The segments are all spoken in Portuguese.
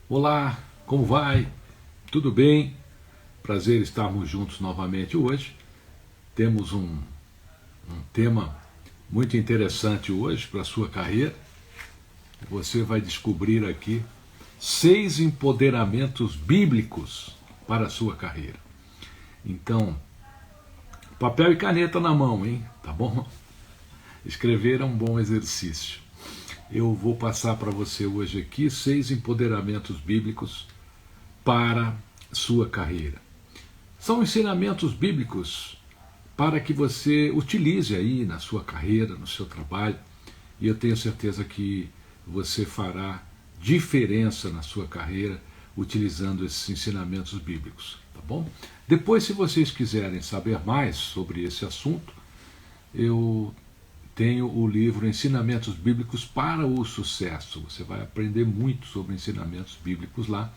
Olá, como vai? Tudo bem? Prazer estarmos juntos novamente hoje. Temos um tema muito interessante hoje para a sua carreira. Você vai descobrir aqui 6 empoderamentos bíblicos para a sua carreira. Então, papel e caneta na mão, hein? Tá bom? Escrever é um bom exercício. Eu vou passar para você hoje aqui 6 empoderamentos bíblicos para sua carreira. São ensinamentos bíblicos para que você utilize aí na sua carreira, no seu trabalho, e eu tenho certeza que você fará diferença na sua carreira utilizando esses ensinamentos bíblicos, tá bom? Depois, se vocês quiserem saber mais sobre esse assunto, eu tenho o livro Ensinamentos Bíblicos para o Sucesso. Você vai aprender muito sobre ensinamentos bíblicos lá.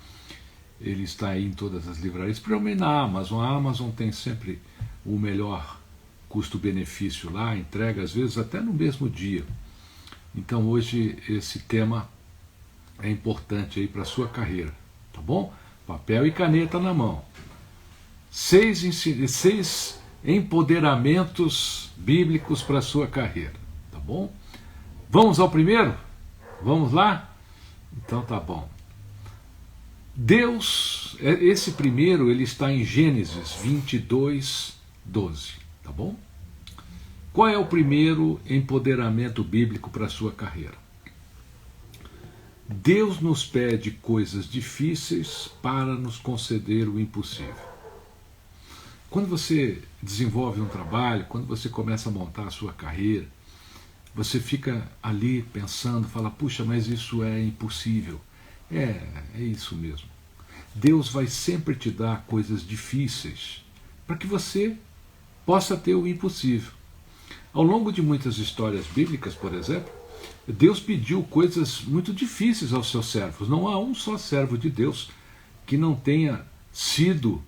Ele está aí em todas as livrarias, principalmente na Amazon. A Amazon tem sempre o melhor custo-benefício lá, entrega às vezes até no mesmo dia. Então hoje esse tema é importante aí para a sua carreira, tá bom? Papel e caneta na mão. 6 empoderamentos bíblicos para a sua carreira, tá bom? Vamos ao primeiro? Vamos lá? Então tá bom. Deus, esse primeiro, ele está em Gênesis 22, 12, tá bom? Qual é o primeiro empoderamento bíblico para a sua carreira? Deus nos pede coisas difíceis para nos conceder o impossível. Quando você desenvolve um trabalho, quando você começa a montar a sua carreira, você fica ali pensando, fala, puxa, mas isso é impossível. É isso mesmo. Deus vai sempre te dar coisas difíceis para que você possa ter o impossível. Ao longo de muitas histórias bíblicas, por exemplo, Deus pediu coisas muito difíceis aos seus servos. Não há um só servo de Deus que não tenha sido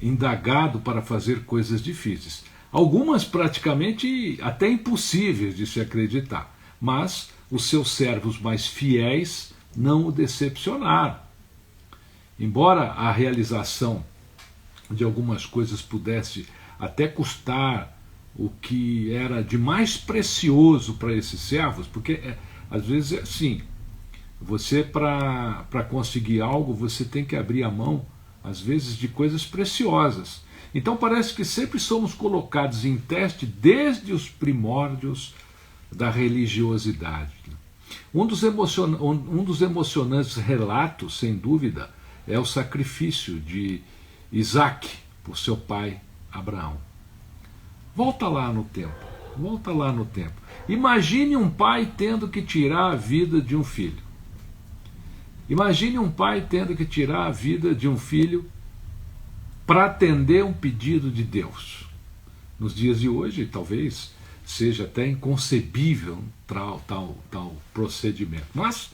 indagado para fazer coisas difíceis. Algumas praticamente até impossíveis de se acreditar, mas os seus servos mais fiéis não o decepcionaram. Embora a realização de algumas coisas pudesse até custar o que era de mais precioso para esses servos, porque às vezes é assim, você para conseguir algo, você tem que abrir a mão, às vezes, de coisas preciosas. Então parece que sempre somos colocados em teste desde os primórdios da religiosidade. Um dos emocionantes relatos, sem dúvida, é o sacrifício de Isaac por seu pai Abraão. Volta lá no tempo. Imagine um pai tendo que tirar a vida de um filho. Imagine um pai tendo que tirar a vida de um filho para atender um pedido de Deus. Nos dias de hoje, talvez seja até inconcebível tal procedimento. Mas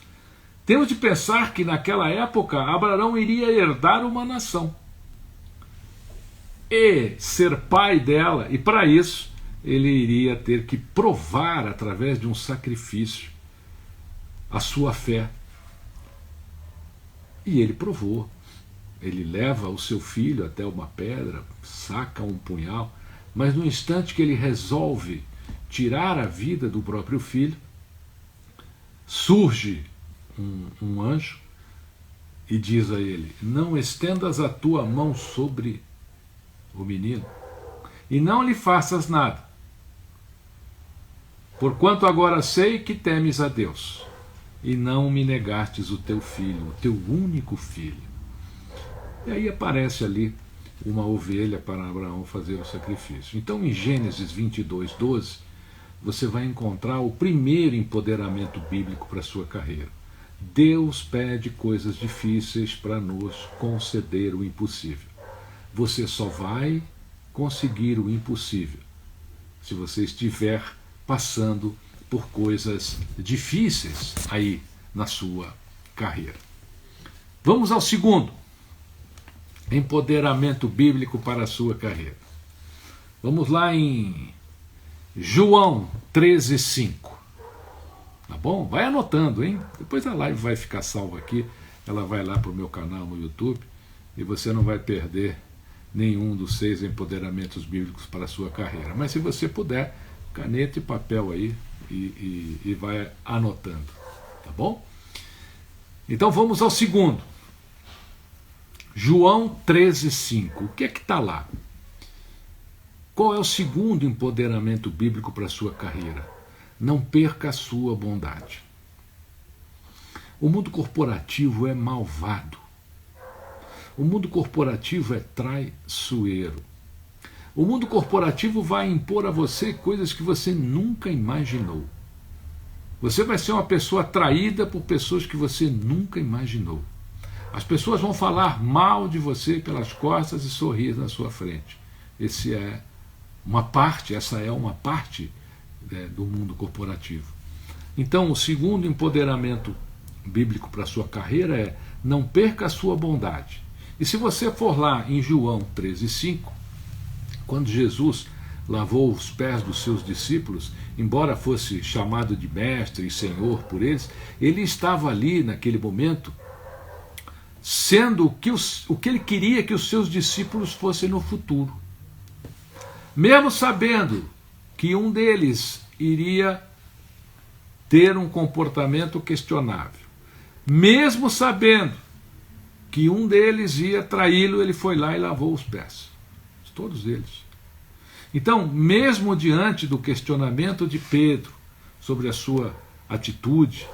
temos de pensar que naquela época Abraão iria herdar uma nação e ser pai dela, e para isso ele iria ter que provar através de um sacrifício a sua fé. E ele provou. Ele leva o seu filho até uma pedra, saca um punhal, mas no instante que ele resolve tirar a vida do próprio filho, surge um anjo e diz a ele: não estendas a tua mão sobre o menino e não lhe faças nada, porquanto agora sei que temes a Deus e não me negastes o teu filho, o teu único filho. E aí aparece ali uma ovelha para Abraão fazer o sacrifício. Então em Gênesis 22, 12, você vai encontrar o primeiro empoderamento bíblico para a sua carreira. Deus pede coisas difíceis para nos conceder o impossível. Você só vai conseguir o impossível se você estiver passando por coisas difíceis aí na sua carreira. Vamos ao segundo empoderamento bíblico para a sua carreira. Vamos lá em João 13:5. Tá bom? Vai anotando, hein? Depois a live vai ficar salva aqui. ela vai lá para o meu canal no YouTube e você não vai perder nenhum dos 6 empoderamentos bíblicos para a sua carreira. Mas se você puder, caneta e papel aí e vai anotando, tá bom? Então vamos ao segundo. João 13,5. O que é que está lá? Qual é o segundo empoderamento bíblico para a sua carreira? Não perca a sua bondade. O mundo corporativo é malvado. O mundo corporativo é traiçoeiro. O mundo corporativo vai impor a você coisas que você nunca imaginou. Você vai ser uma pessoa atraída por pessoas que você nunca imaginou. As pessoas vão falar mal de você pelas costas e sorrir na sua frente. Essa é uma parte do mundo corporativo. Então, o segundo empoderamento bíblico para a sua carreira é: não perca a sua bondade. E se você for lá em João 13,5, quando Jesus lavou os pés dos seus discípulos, embora fosse chamado de mestre e senhor por eles, ele estava ali naquele momento sendo o que ele queria que os seus discípulos fossem no futuro. Mesmo sabendo que um deles iria ter um comportamento questionável, mesmo sabendo que um deles ia traí-lo, ele foi lá e lavou os pés. Todos eles. Então, mesmo diante do questionamento de Pedro sobre a sua atitude,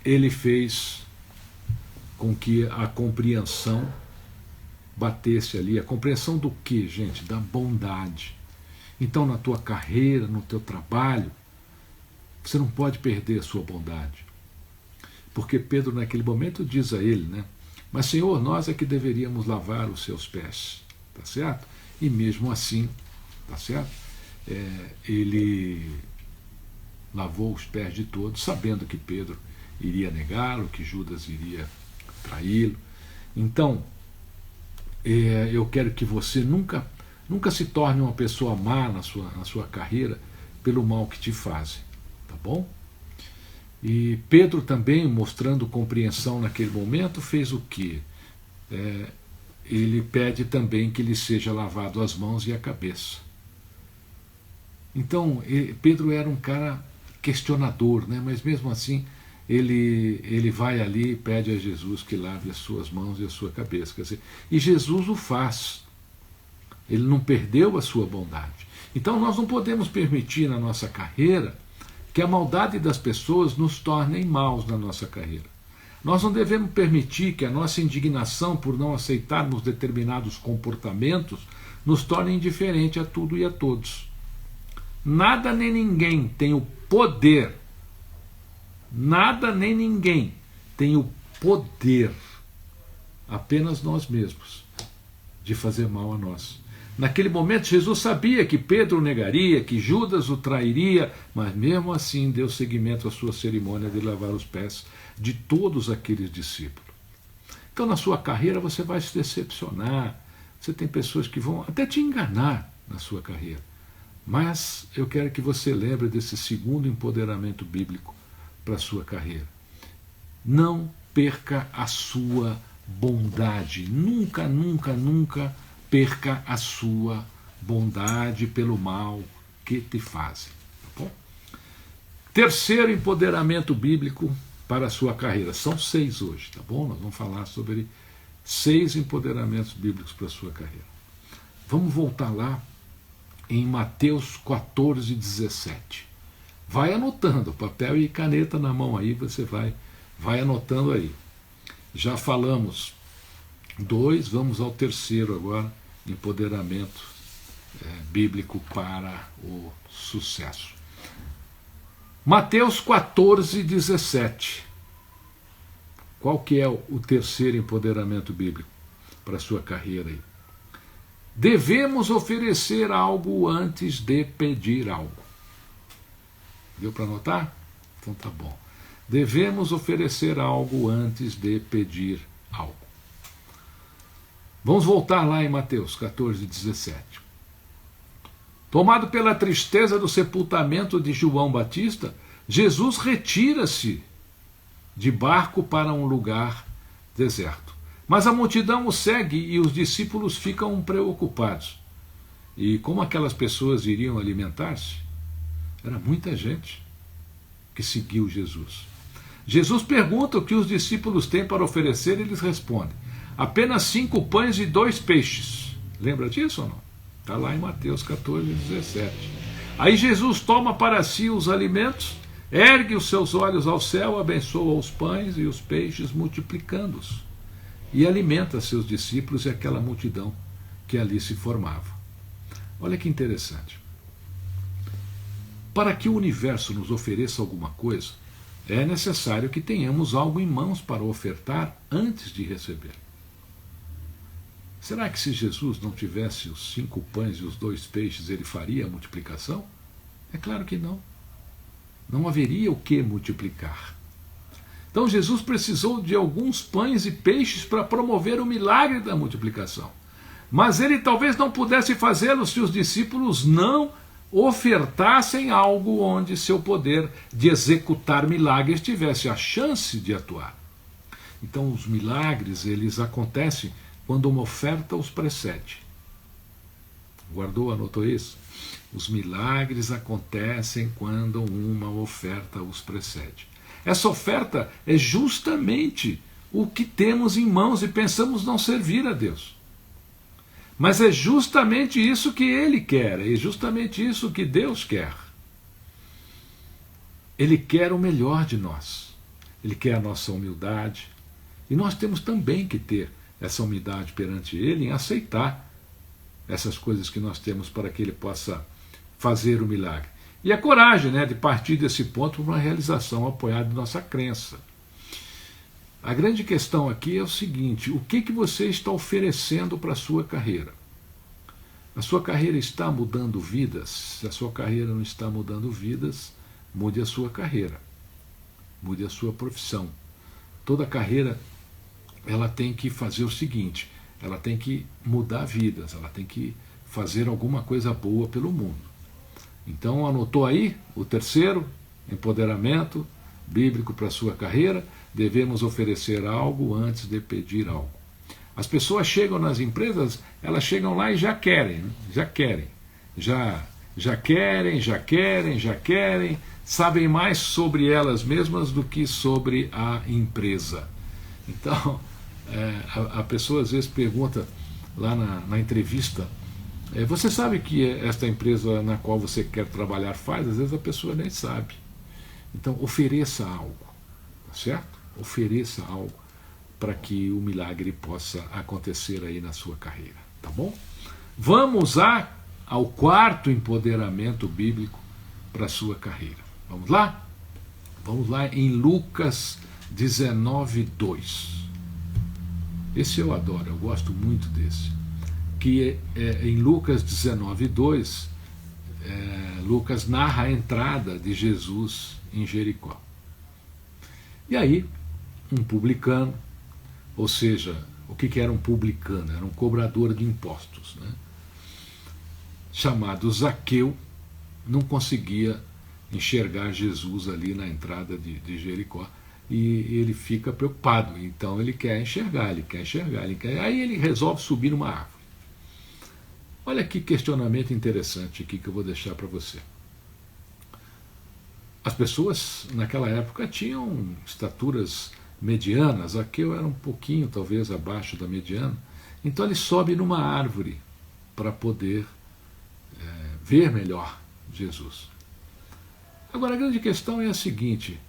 ele fez com que a compreensão batesse ali. A compreensão do quê, gente? Da bondade. Então, na tua carreira, no teu trabalho, você não pode perder a sua bondade. Porque Pedro, naquele momento, diz a ele, né? Mas, Senhor, nós é que deveríamos lavar os seus pés. Tá certo? E mesmo assim, tá certo? Ele lavou os pés de todos, sabendo que Pedro iria negá-lo, que Judas iria traí-lo. Então, eu quero que você nunca se torne uma pessoa má na sua carreira pelo mal que te fazem, tá bom? E Pedro também, mostrando compreensão naquele momento, fez o quê? Ele pede também que lhe seja lavado as mãos e a cabeça. Então, Pedro era um cara questionador, né? Mas mesmo assim, ele vai ali e pede a Jesus que lave as suas mãos e a sua cabeça. Quer dizer, e Jesus o faz. Ele não perdeu a sua bondade. Então, nós não podemos permitir na nossa carreira que a maldade das pessoas nos tornem maus na nossa carreira. Nós não devemos permitir que a nossa indignação por não aceitarmos determinados comportamentos nos torne indiferente a tudo e a todos. Nada nem ninguém tem o poder, apenas nós mesmos, de fazer mal a nós. Naquele momento, Jesus sabia que Pedro o negaria, que Judas o trairia, mas mesmo assim deu seguimento à sua cerimônia de lavar os pés de todos aqueles discípulos. Então, na sua carreira, você vai se decepcionar. Você tem pessoas que vão até te enganar na sua carreira. Mas eu quero que você lembre desse segundo empoderamento bíblico para a sua carreira. Não perca a sua bondade. Nunca, nunca, nunca perca a sua bondade pelo mal que te fazem. Tá bom? Terceiro empoderamento bíblico para a sua carreira. São 6 hoje, tá bom? Nós vamos falar sobre 6 empoderamentos bíblicos para a sua carreira. Vamos voltar lá em Mateus 14:17. Vai anotando, papel e caneta na mão aí, você vai anotando aí. Já falamos 2, vamos ao terceiro agora, empoderamento bíblico para o sucesso. Mateus 14:17. Qual que é o terceiro empoderamento bíblico para a sua carreira aí? Devemos oferecer algo antes de pedir algo. Deu para anotar? Então tá bom. Devemos oferecer algo antes de pedir algo. Vamos voltar lá em Mateus 14:17. Tomado pela tristeza do sepultamento de João Batista, Jesus retira-se de barco para um lugar deserto. Mas a multidão o segue e os discípulos ficam preocupados. E como aquelas pessoas iriam alimentar-se? Era muita gente que seguiu Jesus. Jesus pergunta o que os discípulos têm para oferecer e eles respondem: apenas 5 pães e 2 peixes. Lembra disso ou não? Está lá em Mateus 14, 17. Aí Jesus toma para si os alimentos, ergue os seus olhos ao céu, abençoa os pães e os peixes, multiplicando-os, e alimenta seus discípulos e aquela multidão que ali se formava. Olha que interessante. Para que o universo nos ofereça alguma coisa, é necessário que tenhamos algo em mãos para ofertar antes de receber. Será que se Jesus não tivesse os 5 pães e os 2 peixes, ele faria a multiplicação? É claro que não. Não haveria o que multiplicar. Então Jesus precisou de alguns pães e peixes para promover o milagre da multiplicação. Mas ele talvez não pudesse fazê-lo se os discípulos não ofertassem algo onde seu poder de executar milagres tivesse a chance de atuar. Então os milagres, eles acontecem quando uma oferta os precede. Guardou, anotou isso? Os milagres acontecem quando uma oferta os precede. Essa oferta é justamente o que temos em mãos e pensamos não servir a Deus. Mas é justamente isso que Ele quer, é justamente isso que Deus quer. Ele quer o melhor de nós. Ele quer a nossa humildade. E nós temos também que ter essa humildade perante Ele em aceitar essas coisas que nós temos para que Ele possa fazer o milagre. E a coragem, de partir desse ponto para uma realização apoiada em nossa crença. A grande questão aqui é o seguinte: o que você está oferecendo para a sua carreira? A sua carreira está mudando vidas? Se a sua carreira não está mudando vidas, mude a sua carreira. Mude a sua profissão. Toda carreira, ela tem que fazer o seguinte: ela tem que mudar vidas, ela tem que fazer alguma coisa boa pelo mundo. Então, anotou aí o terceiro empoderamento bíblico para a sua carreira: devemos oferecer algo antes de pedir algo. As pessoas chegam nas empresas, elas chegam lá e já querem, sabem mais sobre elas mesmas do que sobre a empresa. Então, a pessoa às vezes pergunta lá na entrevista: você sabe que esta empresa na qual você quer trabalhar faz? Às vezes a pessoa nem sabe. Então, ofereça algo, tá certo? Ofereça algo para que o milagre possa acontecer aí na sua carreira, tá bom? Vamos ao quarto empoderamento bíblico para a sua carreira. Vamos lá? Vamos lá em Lucas 19:2. Esse eu adoro, eu gosto muito desse. Que em Lucas 19:2, Lucas narra a entrada de Jesus em Jericó. E aí, um publicano, ou seja, o que era um publicano? Era um cobrador de impostos, chamado Zaqueu, não conseguia enxergar Jesus ali na entrada de Jericó, e ele fica preocupado. Então ele quer enxergar. Aí ele resolve subir numa árvore. Olha que questionamento interessante aqui que eu vou deixar para você. As pessoas naquela época tinham estaturas medianas. Zaqueu era um pouquinho talvez abaixo da mediana. Então ele sobe numa árvore para poder ver melhor Jesus. Agora a grande questão é a seguinte: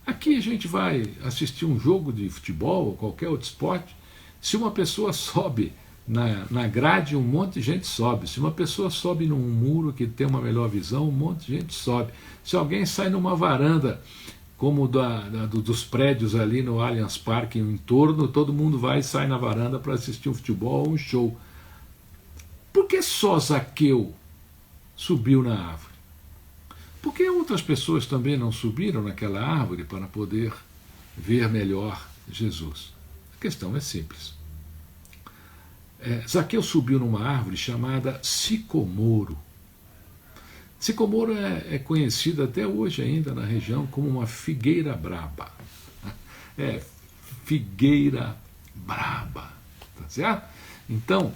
aqui a gente vai assistir um jogo de futebol ou qualquer outro esporte. Se uma pessoa sobe na grade, um monte de gente sobe. Se uma pessoa sobe num muro que tem uma melhor visão, um monte de gente sobe. Se alguém sai numa varanda, como dos prédios ali no Allianz Parque, em torno, todo mundo vai e sai na varanda para assistir um futebol ou um show. Por que só Zaqueu subiu na árvore? Por que outras pessoas também não subiram naquela árvore para poder ver melhor Jesus? A questão é simples. Zaqueu subiu numa árvore chamada sicomoro. Sicomoro é conhecida até hoje ainda na região como uma figueira braba. figueira braba. Tá certo? Então,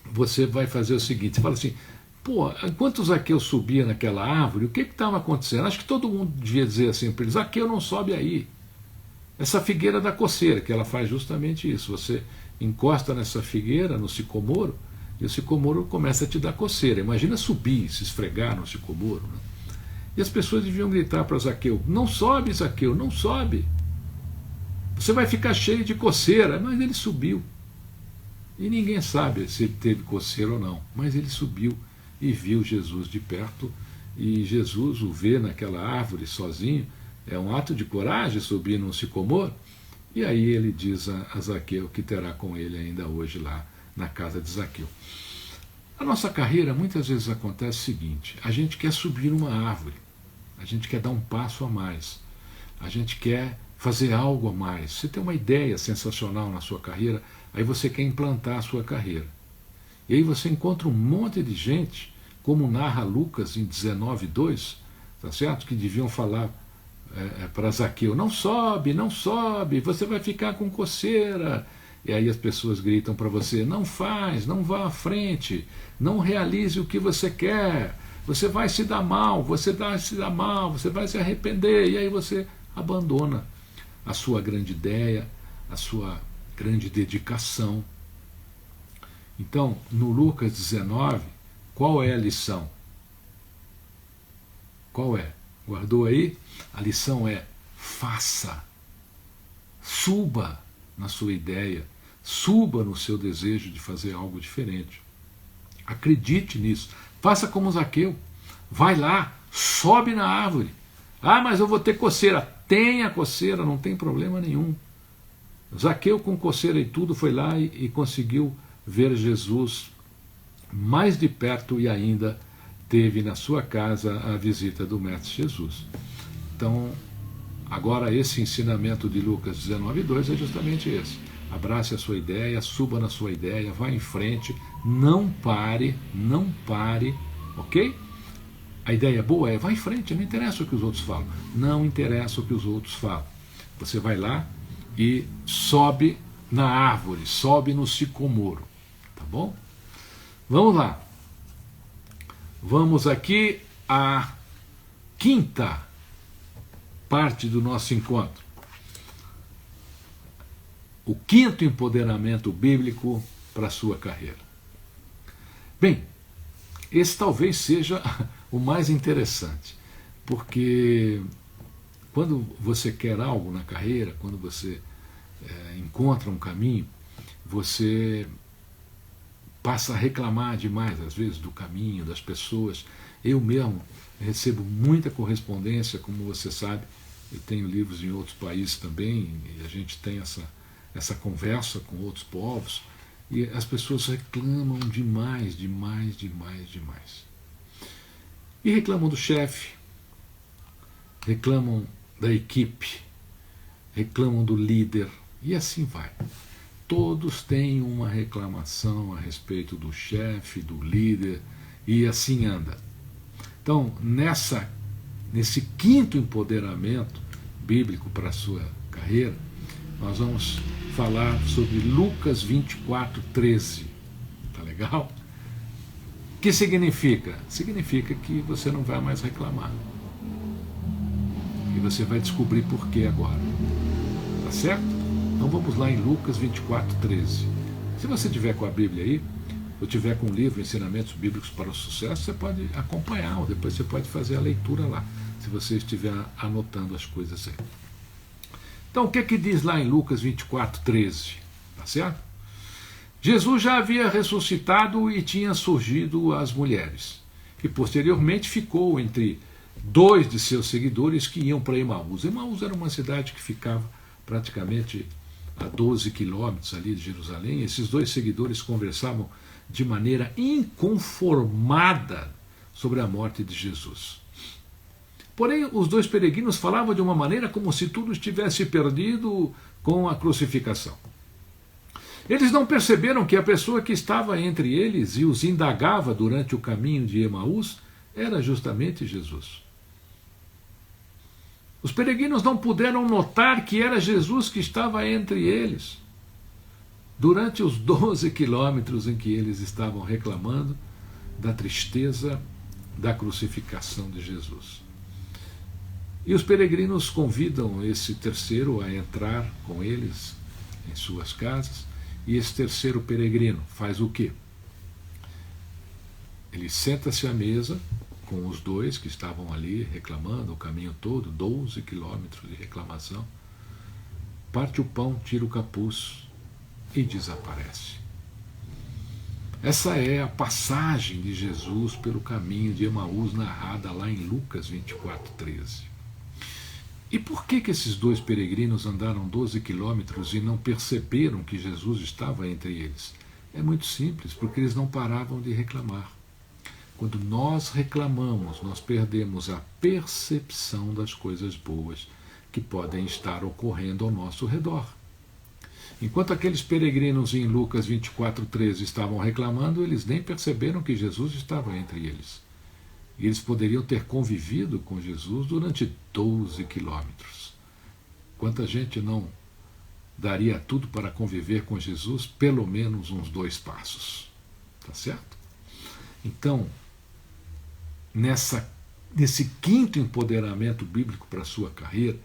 você vai fazer o seguinte, você fala assim, pô, enquanto Zaqueu subia naquela árvore, o que estava acontecendo? Acho que todo mundo devia dizer assim para ele, Zaqueu, não sobe aí. Essa figueira dá coceira, que ela faz justamente isso. Você encosta nessa figueira, no sicomoro, e o sicomoro começa a te dar coceira. Imagina subir, se esfregar no sicomoro. Né? E as pessoas deviam gritar para Zaqueu, não sobe, Zaqueu, não sobe. Você vai ficar cheio de coceira. Mas ele subiu. E ninguém sabe se ele teve coceira ou não. Mas ele subiu e viu Jesus de perto. E Jesus o vê naquela árvore sozinho. É um ato de coragem subir num sicomoro. E aí ele diz a Zaqueu que terá com ele ainda hoje lá na casa de Zaqueu. A nossa carreira muitas vezes acontece o seguinte, a gente quer subir uma árvore, a gente quer dar um passo a mais, a gente quer fazer algo a mais. Você tem uma ideia sensacional na sua carreira, aí você quer implantar a sua carreira. E aí você encontra um monte de gente, como narra Lucas em 19:2, tá certo? Que deviam falar para Zaqueu, não sobe, não sobe, você vai ficar com coceira. E aí as pessoas gritam para você, não faz, não vá à frente, não realize o que você quer, você vai se dar mal, você vai se dar mal, você vai se arrepender. E aí você abandona a sua grande ideia, a sua grande dedicação. Então, no Lucas 19, qual é a lição? Qual é? Guardou aí? A lição é, faça, suba na sua ideia, suba no seu desejo de fazer algo diferente. Acredite nisso. Faça como Zaqueu. Vai lá, sobe na árvore. Ah, mas eu vou ter coceira. Tenha coceira, não tem problema nenhum. Zaqueu com coceira e tudo foi lá e conseguiu ver Jesus mais de perto e ainda teve na sua casa a visita do Mestre Jesus. Então, agora esse ensinamento de Lucas 19:2 é justamente esse. Abrace a sua ideia, suba na sua ideia, vá em frente, não pare, ok? A ideia boa é, vá em frente, não interessa o que os outros falam. Não interessa o que os outros falam. Você vai lá e sobe na árvore, sobe no sicomoro, tá bom? Vamos lá. Vamos aqui à quinta parte do nosso encontro. O quinto empoderamento bíblico para a sua carreira. Bem, esse talvez seja o mais interessante, porque quando você quer algo na carreira, quando você encontra um caminho, você passa a reclamar demais, às vezes, do caminho, das pessoas. Eu mesmo recebo muita correspondência, como você sabe, eu tenho livros em outros países também, e a gente tem essa conversa com outros povos, e as pessoas reclamam demais. E reclamam do chefe, reclamam da equipe, reclamam do líder, e assim vai. Todos têm uma reclamação a respeito do chefe, do líder, e assim anda. Então, nesse quinto empoderamento bíblico para a sua carreira, nós vamos falar sobre Lucas 24:13. Tá legal? O que significa? Significa que você não vai mais reclamar. E você vai descobrir por que agora. Tá certo? Então vamos lá em Lucas 24:13. Se você tiver com a Bíblia aí, ou tiver com o livro Ensinamentos Bíblicos para o Sucesso, você pode acompanhar, ou depois você pode fazer a leitura lá, se você estiver anotando as coisas aí. Então, o que é que diz lá em Lucas 24:13? Tá certo? Jesus já havia ressuscitado e tinha surgido às mulheres. E posteriormente ficou entre dois de seus seguidores que iam para Emaús. Emaús era uma cidade que ficava praticamente a 12 quilômetros ali de Jerusalém. Esses dois seguidores conversavam de maneira inconformada sobre a morte de Jesus. Porém, os dois peregrinos falavam de uma maneira como se tudo estivesse perdido com a crucificação. Eles não perceberam que a pessoa que estava entre eles e os indagava durante o caminho de Emaús era justamente Jesus. Os peregrinos não puderam notar que era Jesus que estava entre eles durante os 12 quilômetros em que eles estavam reclamando da tristeza da crucificação de Jesus. E os peregrinos convidam esse terceiro a entrar com eles em suas casas, e esse terceiro peregrino faz o quê? Ele senta-se à mesa com os dois que estavam ali reclamando o caminho todo, 12 quilômetros de reclamação, parte o pão, tira o capuz e desaparece. Essa é a passagem de Jesus pelo caminho de Emaús, narrada lá em Lucas 24:13. E por que esses dois peregrinos andaram 12 quilômetros e não perceberam que Jesus estava entre eles? É muito simples, porque eles não paravam de reclamar. Quando nós reclamamos, nós perdemos a percepção das coisas boas que podem estar ocorrendo ao nosso redor. Enquanto aqueles peregrinos em Lucas 24:13 estavam reclamando, eles nem perceberam que Jesus estava entre eles. E eles poderiam ter convivido com Jesus durante 12 quilômetros. Quanta gente não daria tudo para conviver com Jesus pelo menos uns 2 passos. Tá certo? Então, nesse quinto empoderamento bíblico para a sua carreira,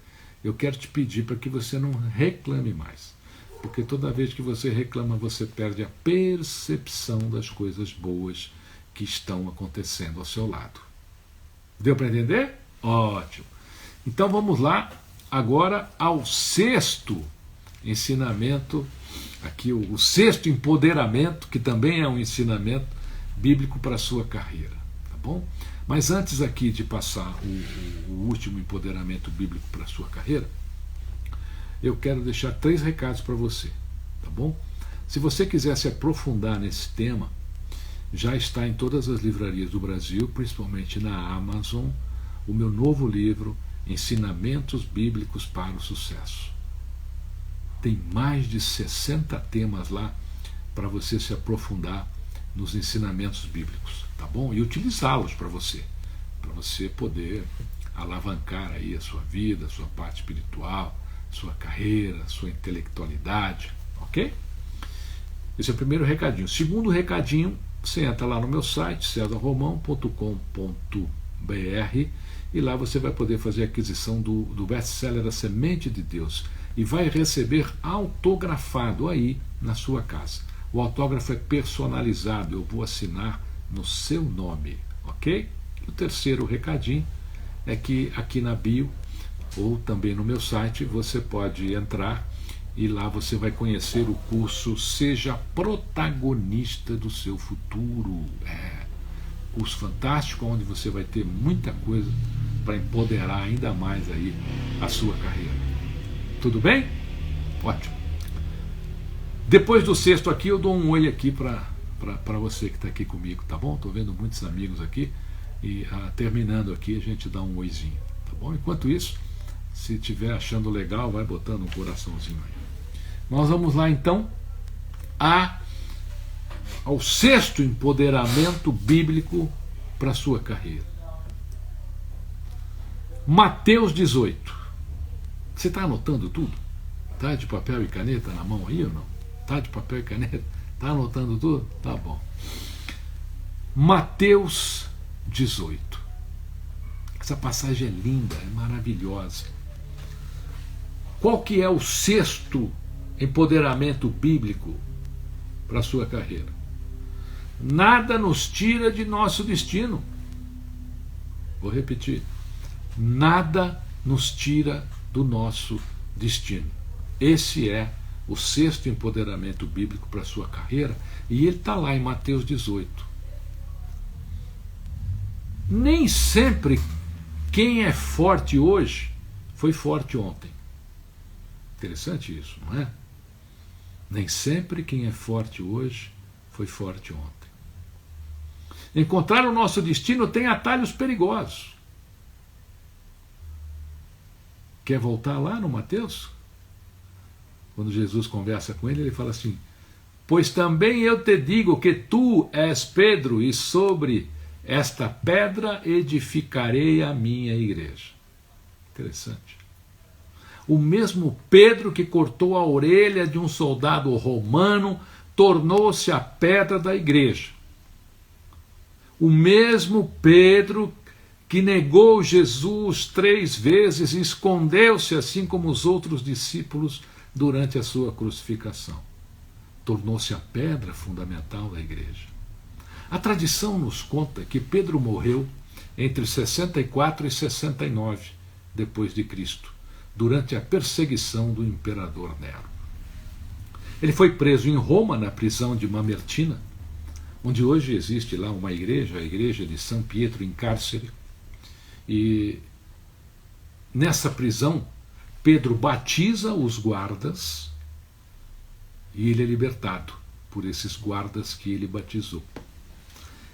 eu quero te pedir para que você não reclame mais. Porque toda vez que você reclama, você perde a percepção das coisas boas que estão acontecendo ao seu lado. Deu para entender? Ótimo. Então vamos lá agora ao sexto ensinamento, aqui o sexto empoderamento, que também é um ensinamento bíblico para a sua carreira. Tá bom? Mas antes aqui de passar o último empoderamento bíblico para a sua carreira, eu quero deixar 3 recados para você, tá bom? Se você quiser se aprofundar nesse tema, já está em todas as livrarias do Brasil, principalmente na Amazon, o meu novo livro, Ensinamentos Bíblicos para o Sucesso. Tem mais de 60 temas lá para você se aprofundar nos ensinamentos bíblicos, tá bom? E utilizá-los para você poder alavancar aí a sua vida, a sua parte espiritual, sua carreira, sua intelectualidade, ok? Esse é o primeiro recadinho. Segundo recadinho, você entra lá no meu site, cesarromão.com.br, e lá você vai poder fazer a aquisição do best-seller A Semente de Deus e vai receber autografado aí na sua casa. O autógrafo é personalizado, eu vou assinar no seu nome, ok? E o terceiro recadinho é que aqui na bio ou também no meu site você pode entrar e lá você vai conhecer o curso Seja Protagonista do Seu Futuro. Curso fantástico, onde você vai ter muita coisa para empoderar ainda mais aí a sua carreira. Tudo bem? Ótimo. Depois do sexto aqui, eu dou um oi aqui para você que está aqui comigo, tá bom? Estou vendo muitos amigos aqui e terminando aqui a gente dá um oizinho, tá bom? Enquanto isso, se estiver achando legal, vai botando um coraçãozinho aí. Nós vamos lá então ao sexto empoderamento bíblico para a sua carreira. Mateus 18. Você está anotando tudo? Está de papel e caneta na mão aí ou não? Está de papel e caneta? Está anotando tudo? Tá bom. Mateus 18. Essa passagem é linda, é maravilhosa. Qual que é o sexto empoderamento bíblico para a sua carreira? Nada nos tira de nosso destino. Vou repetir. Nada nos tira do nosso destino. Esse é o sexto empoderamento bíblico para a sua carreira, e ele está lá em Mateus 18. Nem sempre quem é forte hoje foi forte ontem. Interessante isso, não é? Nem sempre quem é forte hoje foi forte ontem. Encontrar o nosso destino tem atalhos perigosos. Quer voltar lá no Mateus? Quando Jesus conversa com ele fala assim: pois também eu te digo que tu és Pedro, e sobre esta pedra edificarei a minha igreja. Interessante. O mesmo Pedro que cortou a orelha de um soldado romano tornou-se a pedra da igreja. O mesmo Pedro que negou Jesus 3 vezes e escondeu-se, assim como os outros discípulos, durante a sua crucificação. Tornou-se a pedra fundamental da igreja. A tradição nos conta que Pedro morreu entre 64 e 69 depois de Cristo, durante a perseguição do imperador Nero. Ele foi preso em Roma, na prisão de Mamertina, onde hoje existe lá uma igreja, a igreja de São Pietro in Carcere. E nessa prisão, Pedro batiza os guardas e ele é libertado por esses guardas que ele batizou.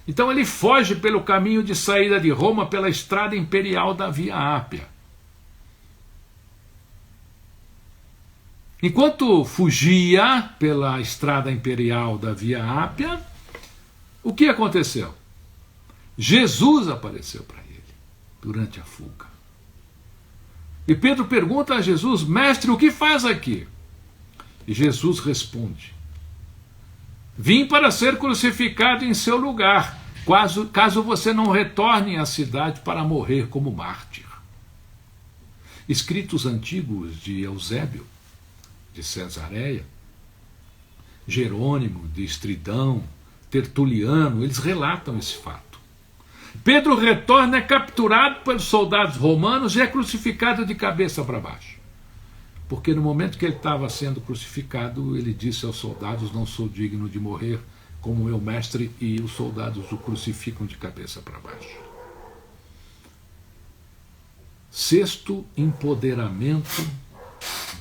Então ele foge pelo caminho de saída de Roma pela estrada imperial da Via Ápia. Enquanto fugia pela estrada imperial da Via Ápia, o que aconteceu? Jesus apareceu para ele durante a fuga. E Pedro pergunta a Jesus: mestre, o que faz aqui? E Jesus responde: vim para ser crucificado em seu lugar, caso você não retorne à cidade para morrer como mártir. Escritos antigos de Eusébio de Cesareia, Jerônimo de Estridão, Tertuliano, eles relatam esse fato. Pedro retorna, é capturado pelos soldados romanos e é crucificado de cabeça para baixo. Porque no momento que ele estava sendo crucificado, ele disse aos soldados: não sou digno de morrer como meu mestre, e os soldados o crucificam de cabeça para baixo. Sexto empoderamento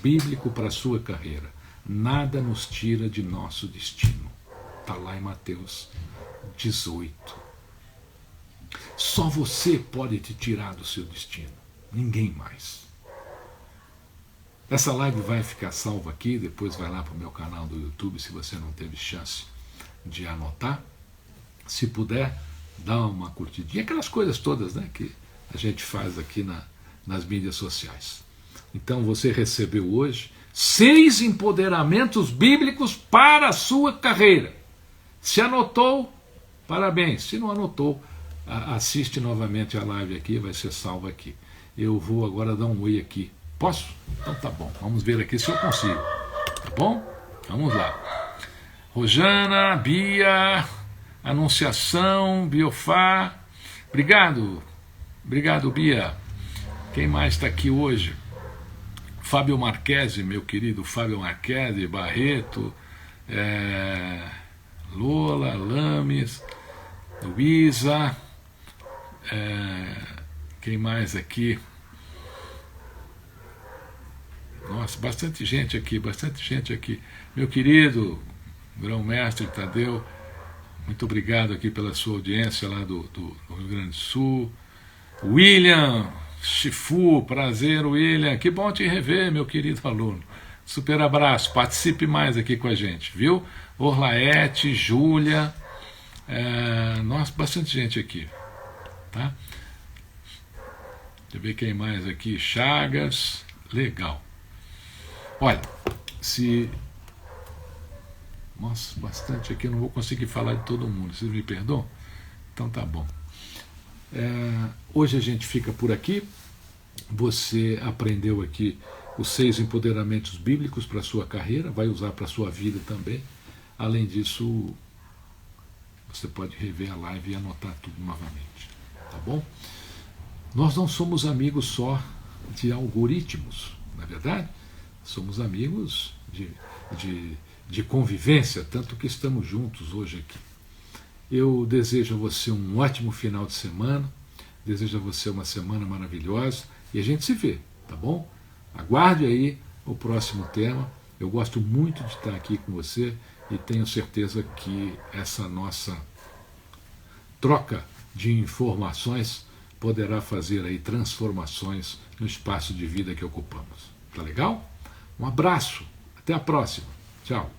bíblico para a sua carreira: nada nos tira de nosso destino. Está lá em Mateus 18. Só você pode te tirar do seu destino, ninguém mais. Essa live vai ficar salva aqui, depois vai lá para o meu canal do YouTube, se você não teve chance de anotar. Se puder, dá uma curtidinha, aquelas coisas todas, né, que a gente faz aqui nas mídias sociais. Então você recebeu hoje 6 empoderamentos bíblicos para a sua carreira. Se anotou, parabéns. Se não anotou, assiste novamente a live aqui, vai ser salva aqui. Eu vou agora dar um oi aqui. Posso? Então tá bom. Vamos ver aqui se eu consigo. Tá bom? Vamos lá. Rojana, Bia, Anunciação, Biofá. Obrigado. Obrigado, Bia. Quem mais está aqui hoje? Fábio Marquesi, meu querido Fábio Marquesi, Barreto, Lola, Lames, Luísa, quem mais aqui? Nossa, bastante gente aqui. Meu querido grão-mestre Tadeu, muito obrigado aqui pela sua audiência lá do Rio Grande do Sul. William Chifu, prazer, William, que bom te rever, meu querido aluno. Super abraço, participe mais aqui com a gente, viu? Orlaete, Júlia, nossa, bastante gente aqui, tá? Deixa eu ver quem mais aqui, Chagas, legal. Olha, nossa, bastante aqui, eu não vou conseguir falar de todo mundo, vocês me perdoam? Então tá bom. Hoje a gente fica por aqui. Você aprendeu aqui os 6 empoderamentos bíblicos para a sua carreira, vai usar para a sua vida também. Além disso, você pode rever a live e anotar tudo novamente, tá bom? Nós não somos amigos só de algoritmos, não é verdade? Somos amigos de convivência, tanto que estamos juntos hoje aqui. Eu desejo a você um ótimo final de semana, desejo a você uma semana maravilhosa, e a gente se vê, tá bom? Aguarde aí o próximo tema. Eu gosto muito de estar aqui com você e tenho certeza que essa nossa troca de informações poderá fazer aí transformações no espaço de vida que ocupamos. Tá legal? Um abraço, até a próxima. Tchau.